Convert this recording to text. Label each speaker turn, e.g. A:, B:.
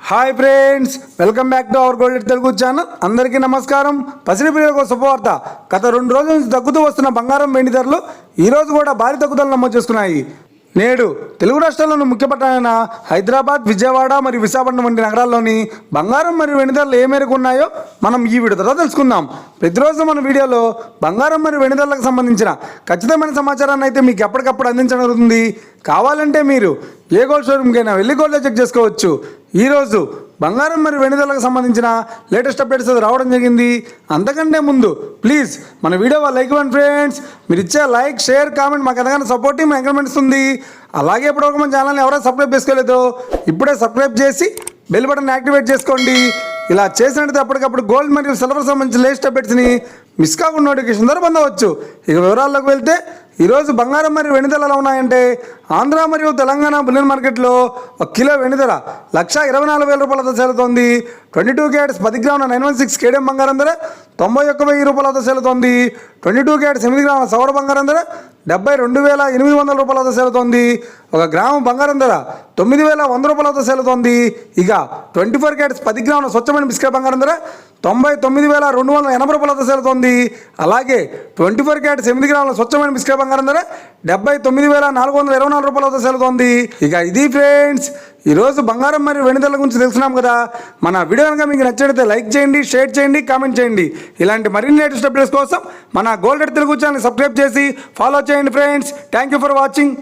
A: Hi friends, welcome back to our gold Telugu channel. అందరికీ నమస్కారం. పసిడి ప్రియులకు శుభవార్త. గత 2 రోజుల నుంచి తగ్గుతూ వస్తున్న బంగారం వెండి ధరలు ఈరోజు కూడా భారీ తగ్గుదల నమోదు చేసుకున్నాయి. నేడు తెలుగు రాష్ట్రాల్లోని ముఖ్య పట్టణాలైన హైదరాబాద్, విజయవాడ మరియు విశాఖపట్నం వంటి నగరాల్లోని బంగారం మరియు వెండి ధరలు ఏ మేరకు ఉన్నాయో మనం ఈ వీడియో ద్వారా తెలుసుకుందాం. ప్రతిరోజు మన వీడియోలో బంగారం మరియు వెండి ధరలకు సంబంధించిన ఖచ్చితమైన సమాచారాన్ని అయితే మీకు ఎప్పటికప్పుడు అందించడం జరుగుతుంది. కావాలంటే మీరు ఏ గోల్డ్ షోరూమ్కైనా వెళ్ళి గోల్డ్ చెక్ చేసుకోవచ్చు. ఈరోజు బంగారం మరియు వెండి ధరలకు సంబంధించిన లేటెస్ట్ అప్డేట్స్ రావడం జరిగింది. అంతకంటే ముందు ప్లీజ్ మన వీడియో లైక్ ఇవ్వండి ఫ్రెండ్స్. మీరు ఇచ్చే లైక్, షేర్, కామెంట్ మాకు ఎంతగానో సపోర్టివ్ ఎంకరేజ్మెంట్ ఇస్తుంది. అలాగే ఇప్పటివరకు మన ఛానల్ని ఎవరైనా సబ్స్క్రైబ్ చేసుకోలేదో ఇప్పుడే సబ్స్క్రైబ్ చేసి బెల్ బటన్ యాక్టివేట్ చేసుకోండి. ఇలా చేసినట్టు అప్పటికప్పుడు గోల్డ్ మరియు సిల్వర్ సంబంధించిన లేటెస్ట్ అప్డేట్స్ని మిస్ కాకుండా నోటిఫికేషన్ ద్వారా పొందవచ్చు. ఇక వివరాల్లోకి వెళ్తే ఈరోజు బంగారం మరియు వెండి ధరలు ఎలా ఉన్నాయంటే, ఆంధ్ర మరియు తెలంగాణ బులియన్ మార్కెట్లో 1 కిలో వెండి ధర 1,24,000 రూపాయలతో సేలుతోంది. 22 క్యారెట్స్ 10 గ్రాముల 916 కేడియం బంగారం ధర 91,000 రూపాయలతో సేలుతోంది. 22 క్యారెట్స్ 8 గ్రాముల సౌర బంగారం ధర 72,800 రూపాయలతో సేలుతోంది. 1 గ్రాము బంగారం ధర 9,100 రూపాయలతో సేలుతోంది. ఇక 24 క్యారెట్స్ 10 గ్రాముల స్వచ్ఛమైన బిస్కెట్ బంగారం ధర 99,280 రూపాయలతో సేలుతోంది. అలాగే 24 క్యారెట్స్ 8 గ్రాముల స్వచ్ఛమైన బిస్కెట్ బంగారం ధర 79,424 రూపాయలతో సేలుతోంది. ఇక ఇది ఫ్రెండ్స్, ఈరోజు బంగారం మరియు వెండి ధరల గురించి తెలుసుకున్నాం కదా. మన వీడియో కనుక మీకు నచ్చినట్లయితే లైక్ చేయండి, షేర్ చేయండి, కామెంట్ చేయండి. ఇలాంటి మరిన్ని లేటెస్ట్ అప్డేట్స్ కోసం మన గోల్డ్ తెలుగు ఛానల్ సబ్స్క్రైబ్ చేసి ఫాలో చేయండి friends. Thank you for watching.